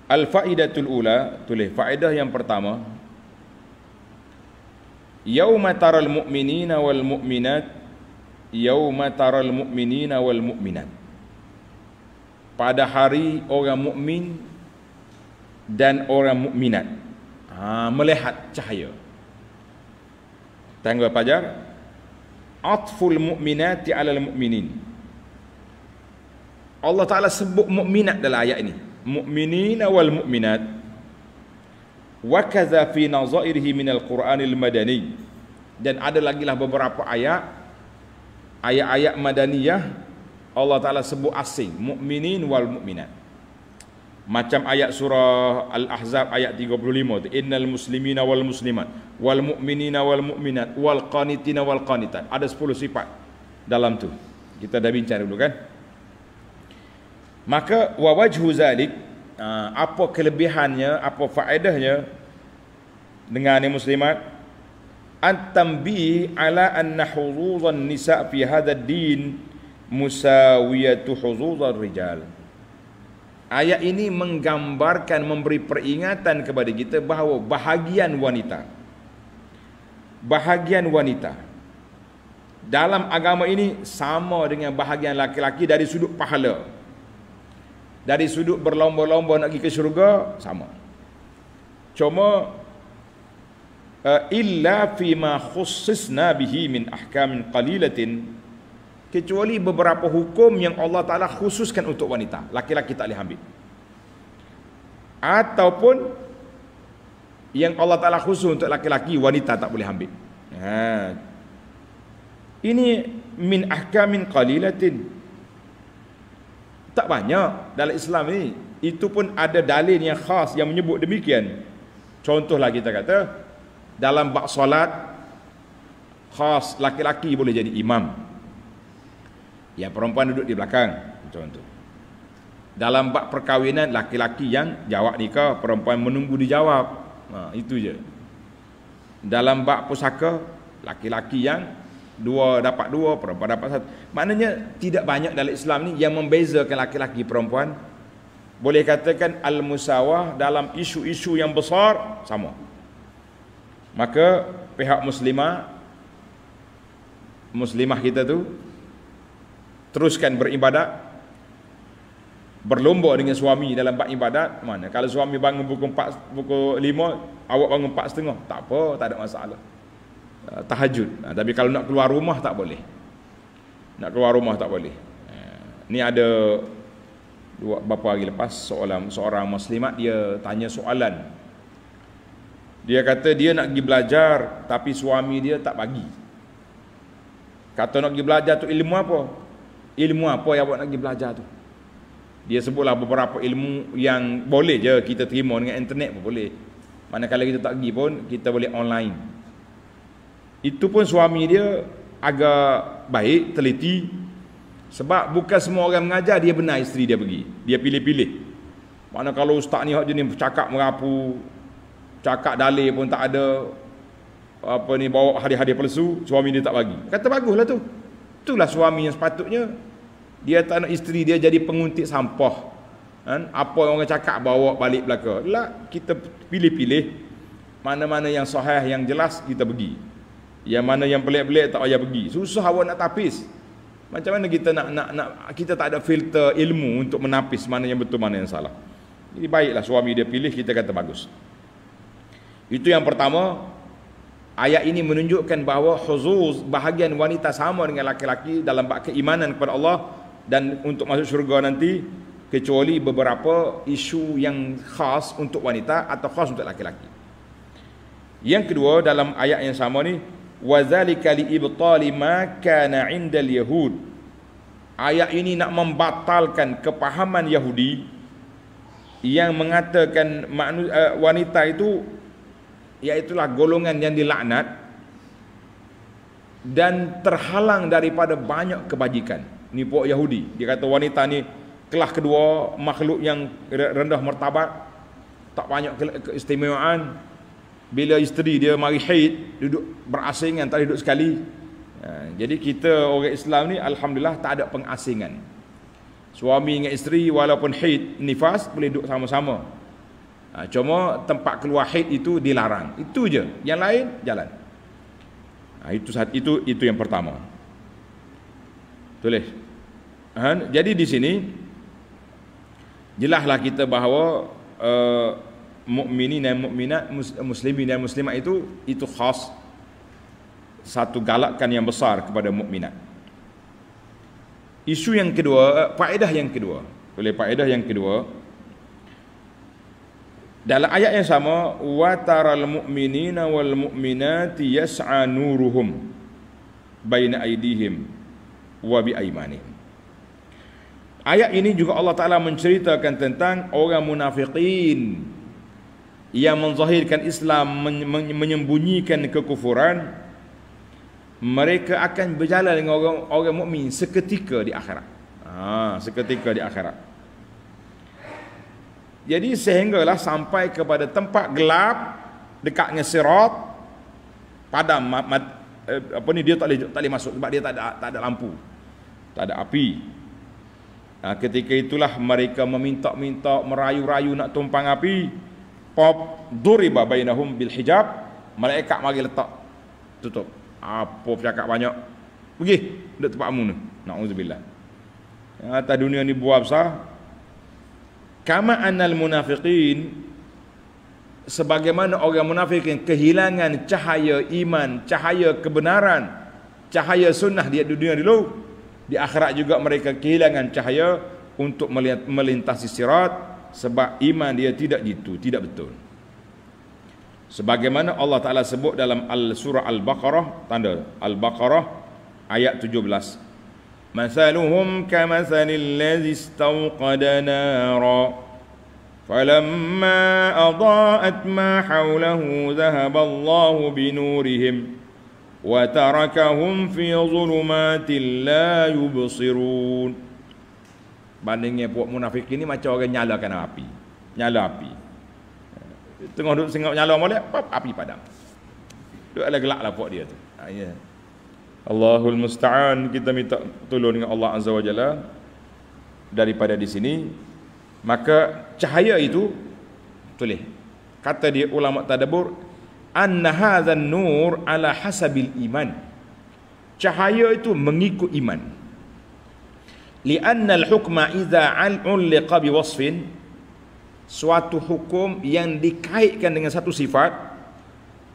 Al-faidatul ula, tulis faedah yang pertama, yauma taral mu'minina wal mu'minat, yauma taral mu'minina wal mu'minat, pada hari orang mukmin dan orang mukminat melihat cahaya. Tanggal fajar, atful mu'minati 'alal mu'minin. Allah Taala sebut mukminat dalam ayat ini, mu'minina wal mu'minat. Wa kadza fi nazairihi minal Qur'anil madani, dan ada lagi lah beberapa ayat-ayat madaniyah Allah Taala sebut asing mukminin wal mu'minat. Macam ayat surah Al-Ahzab ayat 35 tu, innal muslimina wal muslimat wal mu'minina wal mu'minat wal qanitina wal qanitat. Ada 10 sifat dalam tu. Kita dah bincang dulu kan. Maka wa wajhu zalik, apa kelebihannya, apa faedahnya dengan ni muslimat, at-tanbih ala anna huzuzan nisa fi hadha ad-din musawiyatu huzuzar rijal. Ayat ini menggambarkan, memberi peringatan kepada kita bahawa bahagian wanita dalam agama ini sama dengan bahagian laki-laki dari sudut pahala, dari sudut berlomba-lomba nak pergi ke syurga, sama. Cuma illa fima khussisna bihi min ahkamin qalilatin, kecuali beberapa hukum yang Allah Ta'ala khususkan untuk wanita, laki-laki tak boleh ambil, ataupun yang Allah Ta'ala khusus untuk laki-laki, wanita tak boleh ambil. Ini min ahkamin qalilatin, tak banyak dalam Islam ni. Itu pun ada dalil yang khas yang menyebut demikian. Contohlah kita kata dalam bab solat, khas laki-laki boleh jadi imam, yang perempuan duduk di belakang, contoh. Dalam bab perkahwinan, laki-laki yang jawab nikah, perempuan menunggu dijawab. Itu je. Dalam bab pusaka, laki-laki yang dapat dua, perempuan dapat satu. Maknanya tidak banyak dalam Islam ni yang membezakan laki-laki perempuan. Boleh katakan al-musawah dalam isu-isu yang besar sama. Maka pihak muslimah kita tu teruskan beribadat, berlomba dengan suami dalam bab ibadat. Mana kalau suami bangun pukul 5, awak bangun 4:30, tak apa, tak ada masalah. Tahajud. Tapi kalau nak keluar rumah tak boleh. Ni ada beberapa hari lepas seorang muslimat, dia tanya soalan. Dia kata dia nak pergi belajar tapi suami dia tak bagi. Kata nak pergi belajar tu ilmu apa? Ilmu apa yang awak nak pergi belajar tu? Dia sebutlah beberapa ilmu yang boleh je kita terima dengan internet pun boleh. Manakala kita tak pergi pun kita boleh online. Itu pun suami dia agak baik, teliti. Sebab bukan semua orang mengajar dia benar isteri dia pergi. Dia pilih-pilih. Mana kalau ustaz ni hak jenis cakap merapu, cakap dalil pun tak ada, bawa hadiah-hadiah palsu, suami dia tak bagi. Kata baguslah tu. Itulah suami yang sepatutnya. Dia tak nak isteri dia jadi penguntit sampah. Apa orang cakap bawa balik belaka. Lah, kita pilih-pilih mana-mana yang sahih, yang jelas kita pergi. Yang mana yang pelik-pelik tak payah pergi. Susah awak nak tapis. Macam mana kita nak kita tak ada filter ilmu untuk menapis mana yang betul, mana yang salah. Jadi baiklah suami dia pilih, kita kata bagus. Itu yang pertama. Ayat ini menunjukkan bahawa khuzuz, bahagian wanita sama dengan laki-laki dalam bab keimanan kepada Allah dan untuk masuk syurga nanti, kecuali beberapa isu yang khas untuk wanita atau khas untuk laki-laki. Yang kedua, dalam ayat yang sama ni, wazalika liibtali ma kana 'indal yahud. Ayat ini nak membatalkan kepahaman Yahudi yang mengatakan wanita itu iaitulah golongan yang dilaknat dan terhalang daripada banyak kebajikan. Ni puak Yahudi, dia kata wanita ni kelas kedua, makhluk yang rendah martabat, tak banyak keistimewaan. Bila isteri dia mari haid, duduk berasingan, tak duduk sekali. Jadi kita orang Islam ni alhamdulillah tak ada pengasingan. Suami dengan isteri walaupun haid, nifas, boleh duduk sama-sama. Cuma tempat keluar haid itu dilarang. Itu je. Yang lain jalan. Itu yang pertama. Tulis. Jadi di sini jelaslah kita bahawa mukminin dan mukminat, muslimin dan muslimat itu khas, satu galakan yang besar kepada mukminat. Isu yang kedua, faedah yang kedua. Oleh faedah yang kedua, dalam ayat yang sama, wa taral mu'minina wal mu'minati yas'a nuruhum baina aydihim wa bi aymanihim. Ayat ini juga Allah Ta'ala menceritakan tentang orang munafiqin yang menzahirkan Islam, menyembunyikan kekufuran. Mereka akan berjalan dengan orang mukmin seketika di akhirat. Seketika di akhirat. Jadi sehinggalah sampai kepada tempat gelap dekatnya sirat, padam, dia tak boleh masuk sebab dia tak ada lampu, tak ada api. Ketika itulah mereka meminta-minta, merayu-rayu nak tumpang api. Pop duriba bainahum bil hijab, malaikat mari letak tutup. Apa bercakap banyak, pergi duduk tempatmu ni. Na'udzubillah. Atas dunia ni buah besar. Kama annal munafiqin, sebagaimana orang munafik yang kehilangan cahaya iman, cahaya kebenaran, cahaya sunnah di dunia dulu, di akhirat juga mereka kehilangan cahaya untuk melintasi sirat, sebab iman dia tidak betul. Sebagaimana Allah Ta'ala sebut dalam surah Al-Baqarah, tanda Al-Baqarah ayat 17. Mathaluhum kamathalil ladzi istawqada nara falamma adaa'at ma hawlahu dhahaba Allahu binurihim wa tarakahum fi dhulumatin la yubsirun. Bandingnya puak munafik ini macam orang nyalakan api. Nyala api. Tengah duduk sengok nyala molek, api padam. Duduk ala gelaklah puak dia tu. Ya. Allahul musta'an, kita minta tolong dengan Allah Azza wa Jalla daripada di sini. Maka cahaya itu, tulis, kata dia ulama tadabbur, anna hadzal nur ala hasabil iman. Cahaya itu mengikut iman. Li'anna al-hukma idza 'ulqa bi wasfin, suatu hukum yang dikaitkan dengan satu sifat,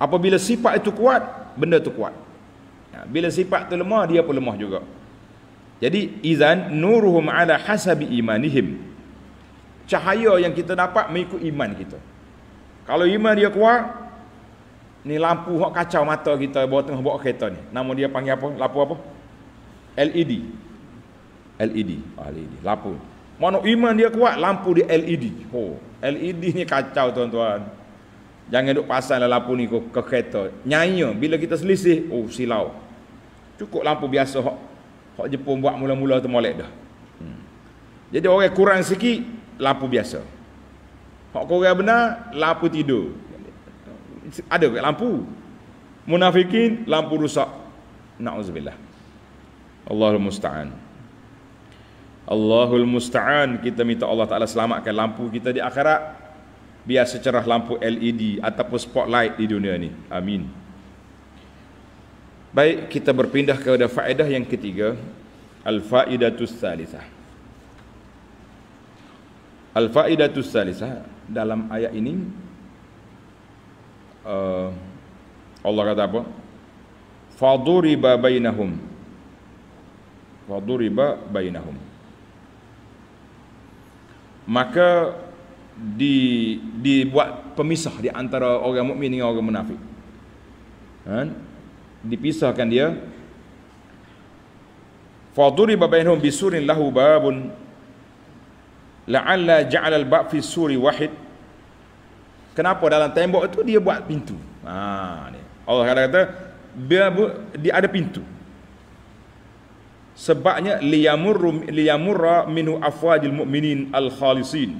apabila sifat itu kuat, benda itu kuat. Bila sifat itu lemah, dia pun lemah juga. Jadi izan nuruhum ala hasabi imanihim. Cahaya yang kita dapat mengikut iman kita. Kalau iman dia kuat, ni lampu hok kacau mata kita bawa tengah bawa kereta ni. Nama dia panggil apa? Lampu apa? LED. LED, lampu. Mana iman dia kuat, lampu dia LED. LED ni kacau tuan-tuan. Jangan duk pasang lampu ni ke kereta. Nyaya bila kita selisih, silau. Cukup lampu biasa hok Jepun buat mula-mula tu molek dah. Jadi orang kurang sikit, lampu biasa. Hok korang benar, lampu tidur. Ada ke lampu? Munafikin, lampu rusak. Na'udzubillah. Allahul musta'an. Allahul musta'an. Kita minta Allah Ta'ala selamatkan lampu kita di akhirat, biar secerah lampu LED ataupun spotlight di dunia ni. Amin. Baik, kita berpindah kepada faedah yang ketiga, al-faidatus salisah. Al-faidatus salisah, dalam ayat ini Allah kata apa? Faduriba bainahum. Faduriba bainahum. Maka dibuat pemisah di antara orang mukmin dengan orang munafik. Dipisahkan dia. Faduriba bainahum bisurin lahu babun la'alla ja'ala al-bab fi suri wahid. Kenapa dalam tembok itu dia buat pintu? Ni. Allah kata dia ada pintu. Sebabnya liyamurra minhu afwajil mu'minin al-khalisin.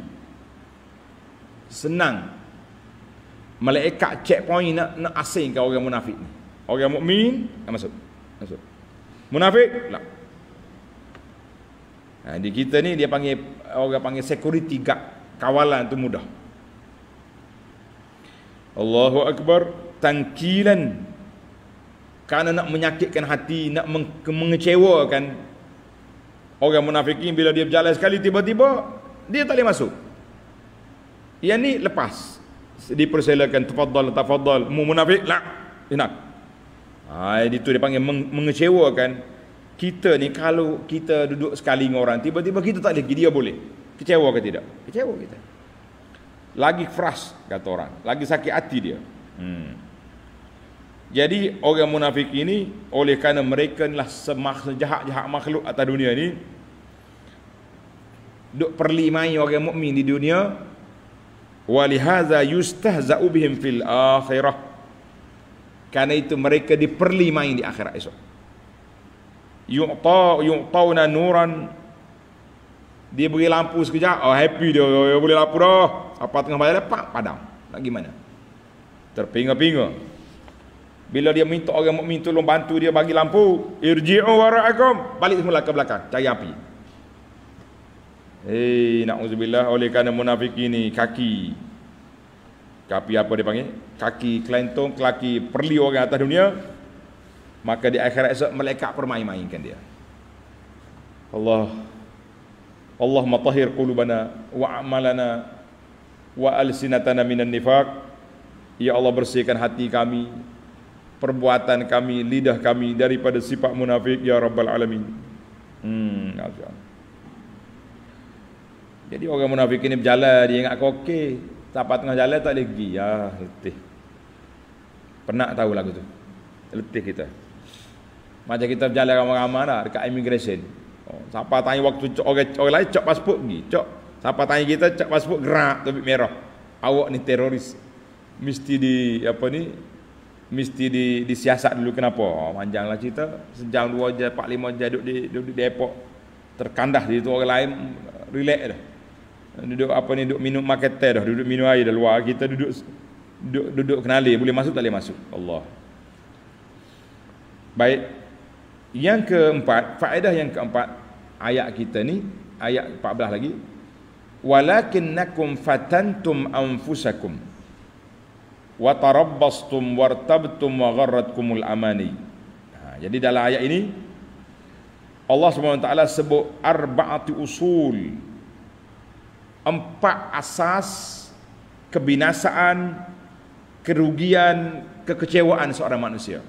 Senang malaikat checkpoint nak asingkan orang munafik ni. Orang mukmin masuk. Munafik lah. Di kita ni dia panggil, orang panggil security guard, kawalan tu mudah. Allahu Akbar, tangkilan, kerana nak menyakitkan hati, nak mengecewakan orang munafikin. Bila dia berjalan sekali, tiba-tiba dia tak boleh masuk. Yang ni lepas, dipersilakan, tafadhal, mu munafik la enak. Itu dia panggil mengecewakan. Kita ni kalau kita duduk sekali dengan orang, tiba-tiba kita tak lagi, dia boleh. Kecewa ke tidak? Kecewa kita. Lagi keras kata orang, lagi sakit hati dia. Jadi orang munafik ini, oleh kerana mereka adalah sejahat-jahat makhluk atas dunia ni, duk perlimai orang mukmin di dunia. Walihaza yustahza'u bihim fil akhirah. Karena itu mereka diperlimai di akhirat esok. Yu'tawna nuran, dia beri lampu sekejap, happy dia, boleh lampu dah. Apa tengah bayar lepak, padam. Nak gimana? Terpinga-pinga. Bila dia minta orang mukmin tolong bantu dia bagi lampu, irji'u wara'akum, balik semula ke belakang, cari api. Na'udzubillah, oleh kerana munafik ini kaki apa dia panggil? Kaki kelentong, kaki perli orang atas dunia, maka di akhirat esok malaikat permain-mainkan dia. Allahumma tahhir qulubana wa a'malana wa alsinatana minan nifaq. Ya Allah, bersihkan hati kami, perbuatan kami, lidah kami daripada sifat munafik ya rabbal alamin. Jadi orang munafik ini berjalan, dia ingat okey, sampai tengah jalan tak lagi, ya letih. Pernah tahu lagu tu, letih kita. Macam kita berjalan ramai-ramai dah dekat immigration. Siapa tanya waktu orang lain cek pasport pergi, cek. Siapa tanya kita cek pasport, gerak topik merah. Awak ni teroris. Mesti disiasat dulu. Kenapa? Panjanglah cerita. Sejam 2 jam 4-5 jam duduk di airport, terkandah di situ. Orang lain relax dah. Duduk minum makan teh dah, duduk minum air dah luar. Kita duduk kenali, boleh masuk tak boleh masuk. Allah. Baik. Yang keempat, faedah yang keempat ayat kita ni, ayat 14 lagi. Walakinnakum fatantum anfusakum wa tarabbastum wartabtum wa gharratkumul amani. Jadi dalam ayat ini Allah SWT sebut arba'ati usul, 4 asas kebinasaan, kerugian, kekecewaan seorang manusia.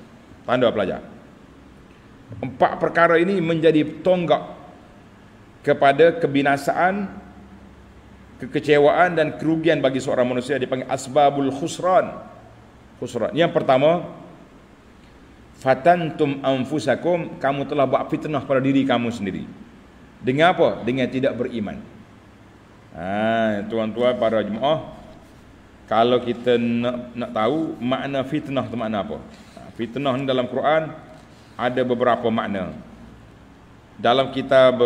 Tanda pelajar. 4 perkara ini menjadi tonggak kepada kebinasaan, kekecewaan dan kerugian bagi seorang manusia, dipanggil asbabul khusran. Yang pertama, fatantum anfusakum, kamu telah buat fitnah pada diri kamu sendiri. Dengan apa? Dengan tidak beriman. Tuan-tuan para jemaah, kalau kita nak tahu makna fitnah itu makna apa? Fitnah ni dalam Quran ada beberapa makna. Dalam kitab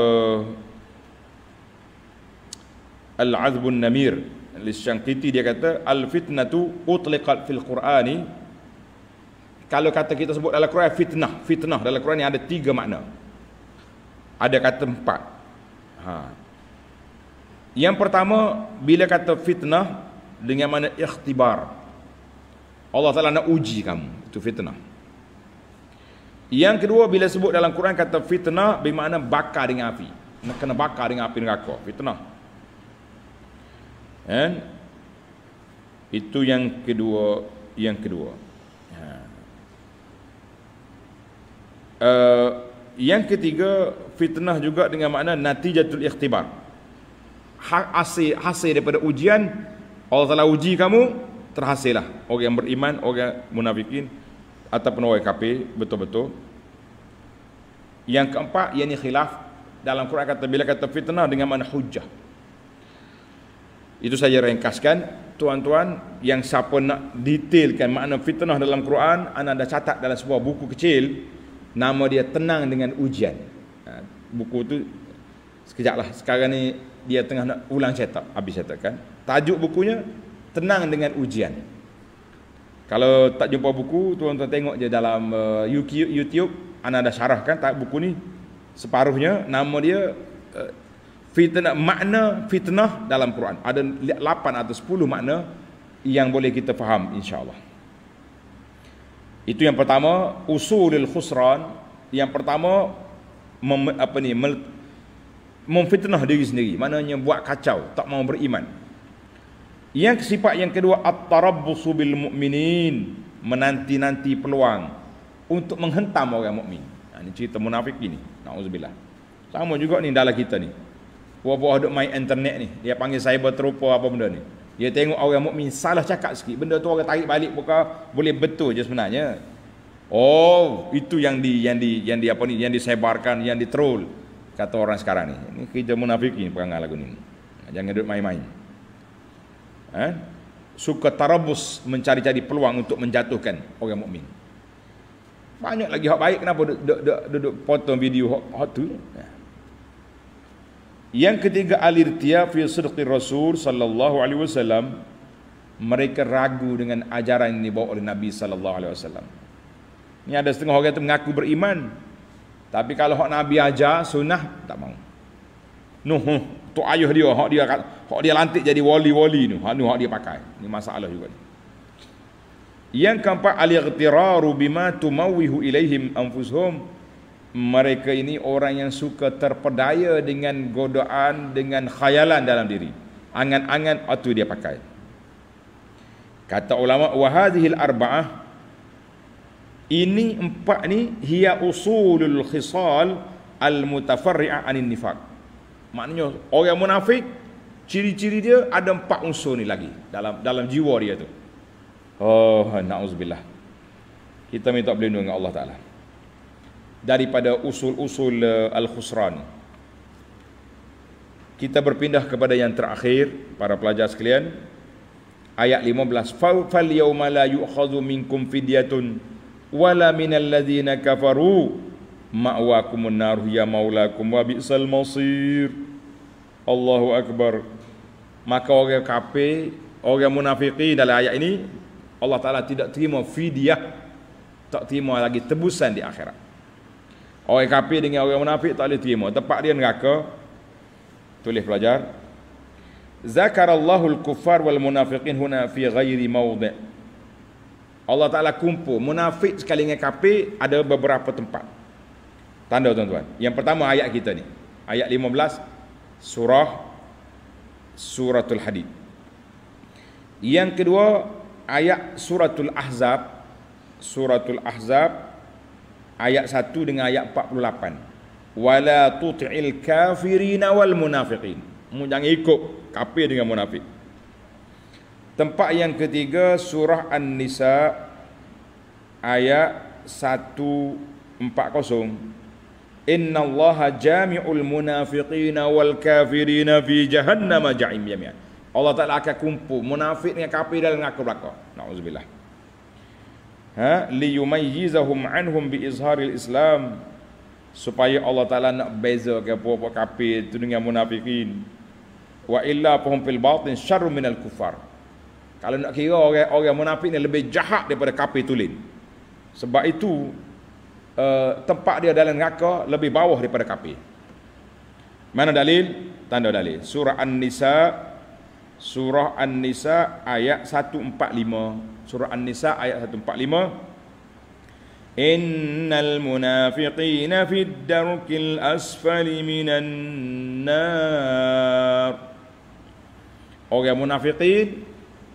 Al-Azbun Namir Al-Syanqiti, dia kata al-fitnatu utliqat fil Qur'ani. Kalau kata kita sebut dalam Quran fitnah dalam Quran ni ada 3 makna. Ada kata 4. Yang pertama, bila kata fitnah dengan makna ikhtibar, Allah Ta'ala nak uji kamu, itu fitnah. Yang kedua, bila sebut dalam Quran kata fitnah bermakna bakar dengan api, nak kena bakar dengan api neraka, fitnah. Itu yang kedua. Yang ketiga, fitnah juga dengan makna natijatul ikhtibar, hasil daripada ujian. Allah Ta'ala uji kamu, terhasillah orang yang beriman, orang munafikin ataupun orang kafir betul-betul. Yang keempat, yakni khilaf. Dalam Quran kata, bila kata fitnah dengan makna hujjah. Itu saya ringkaskan. Tuan-tuan yang siapa nak detailkan makna fitnah dalam Quran, anda dah catat dalam sebuah buku kecil, nama dia Tenang dengan Ujian. Buku tu sekejaplah, sekarang ni dia tengah nak ulang cetak, habis cetakkan. Tajuk bukunya Tenang dengan Ujian. Kalau tak jumpa buku, tuan-tuan tengok je dalam YouTube, ana dah syarahkan buku ni separuhnya. Nama dia fitnah, makna fitnah dalam Quran. Ada 8 atau 10 makna yang boleh kita faham insya-Allah. Itu yang pertama, usulul khusran. Yang pertama memfitnah diri sendiri, maknanya buat kacau, tak mau beriman. Yang sifat yang kedua, at-tarabbusu bil mu'minin, menanti-nanti peluang untuk menghentam orang mukmin. Ini cerita munafik ni, naudzubillah. Sama juga ni dalam kita ni. Buah-buah duk main internet ni, dia panggil cyber trooper apa benda ni. Dia tengok orang mukmin salah cakap sikit, benda tu orang tarik balik buka boleh betul je sebenarnya. Oh, itu yang disebarkan, yang ditroll kata orang sekarang ni. Ini kerja munafik ni perangai lagu ni. Jangan duk main-main. Suka tarabus, mencari-cari peluang untuk menjatuhkan orang mukmin. Banyak lagi hak baik, kenapa duduk potong video hak tu. Yang ketiga, al-irtiyab fi sidqi Rasul sallallahu alaihi wasallam. Mereka ragu dengan ajaran yang dibawa oleh Nabi sallallahu alaihi wasallam. Ni ada setengah orang tu mengaku beriman, tapi kalau hak Nabi ajar sunnah tak mau. Tu ayuh dia, hak dia lantik jadi wali-wali ni. Hak dia pakai. Ni masalah juga ni. Yang keempat, al-ightiraru bima tumawwihu ilaihim anfusuhum. Mereka ini orang yang suka terpedaya dengan godaan, dengan khayalan dalam diri. Angan-angan itu dia pakai. Kata ulama, wa hadhil arba'ah, ini empat ni hiya usulul khisal al-mutafarri'ah anin nifaq. Maknanya orang munafik, ciri-ciri dia ada 4 unsur ni lagi dalam jiwa dia tu. Oh, na'udzubillah. Kita minta berlindung dengan Allah Ta'ala daripada usul-usul al-khusran. Kita berpindah kepada yang terakhir, para pelajar sekalian. Ayat 15. Fal yawma la yu'khadhu minkum fidyatun wala minal ladzina kafaru ma'wakumun nar ya maulakum wa bi'sal masir. Allahu akbar. Maka orang kafir, orang munafiqin dalam ayat ini, Allah Ta'ala tidak terima fidyah, tak terima lagi tebusan di akhirat. Orang kafir dengan orang munafik tak boleh terima, tempat dia neraka. Tulis pelajar. Zakarallahu al-kuffar wal munafiqin huna fi ghairi mawdi'. Allah Ta'ala kumpul munafik sekali dengan kafir ada beberapa tempat. Tanda tuan-tuan. Yang pertama ayat kita ni, ayat 15 suratul Hadid. Yang kedua ayat suratul Ahzab ayat 1 dengan ayat 48. Wala tuti'il kafirina wal munafiqin. Jangan ikut kafir dengan munafik. Tempat yang ketiga surah An-Nisa ayat 140. Innallaha jami'ul munafiqina wal kafirina fi jahannam jami'an. Allah Ta'ala akan kumpul munafik dengan kafir dalam neraka. Na'udzubillah. Liyumayyizahum anhum bi izharil Islam, supaya Allah Ta'ala nak bezakan puak-puak kafir itu dengan munafikin. Wa illa fahum fil batin syarrun minal kufar. Kalau nak kira orang munafik ni lebih jahat daripada kafir tulen. Sebab itu tempat dia dalam neraka lebih bawah daripada kafir. Mana dalil? Tanda dalil. Surah An-Nisa ayat 145. Surah An-Nisa ayat 145. Innal munafiqina fid darkil asfali minan nar. Orang munafikin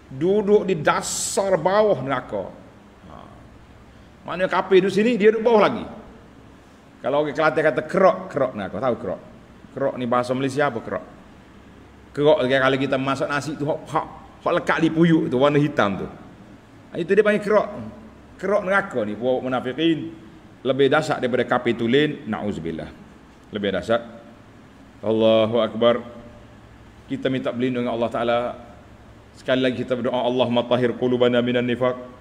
duduk di dasar bawah neraka. Maknanya kafir di sini, dia duduk bawah lagi. Kalau orang Kelantan kata kerok neraka, tahu kerok? Kerok ni bahasa Malaysia apa kerok? Kerok kalau kita masak nasi tu hak lekat di puyuk tu warna hitam tu. Itu dia panggil kerok. Kerok neraka ni puak munafikin lebih dahsyat daripada kafir tulen, naudzubillah. Lebih dahsyat. Allahu akbar. Kita minta berlindung dengan Allah Ta'ala. Sekali lagi kita berdoa, Allahumma tahhir qulubana minan nifaq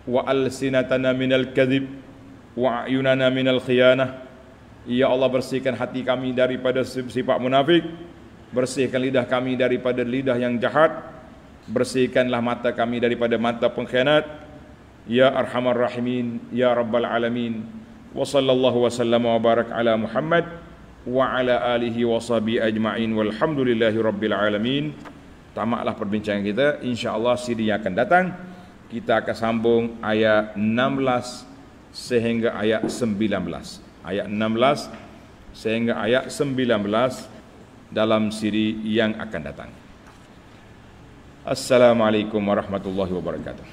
wa alsinatana minal kadhib wa ayunana minal khiyanah. Ya Allah, bersihkan hati kami daripada sifat munafik, bersihkan lidah kami daripada lidah yang jahat, bersihkanlah mata kami daripada mata pengkhianat. Ya arhamar rahimin, ya rabbal alamin. Wa sallallahu wa sallama wa barak ala Muhammad wa ala alihi wa sahbihi ajma'in walhamdulillahi rabbil alamin. tamatlah perbincangan kita. InsyaAllah siri yang akan datang kita akan sambung ayat 16 sehingga ayat 19. Ayat 16 sehingga ayat 19 dalam siri yang akan datang. Assalamualaikum warahmatullahi wabarakatuh.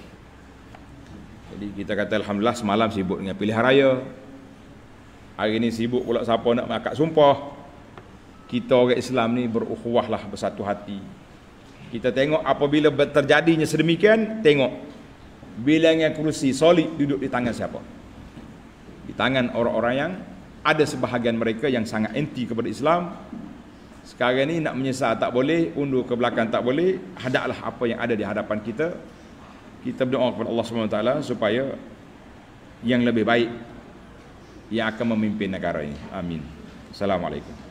Jadi kita kata alhamdulillah semalam sibuk dengan pilihan raya. Hari ini sibuk pula siapa nak mengakad sumpah. Kita orang Islam ni berukhuwahlah, bersatu hati. Kita tengok apabila terjadinya sedemikian, tengok bilangan kursi solid duduk di tangan siapa? Di tangan orang-orang yang ada sebahagian mereka yang sangat anti kepada Islam. Sekarang ni nak menyesal tak boleh, undur ke belakang tak boleh, hadaplah apa yang ada di hadapan kita. Kita berdoa kepada Allah SWT supaya yang lebih baik yang akan memimpin negara ini. Amin. Assalamualaikum.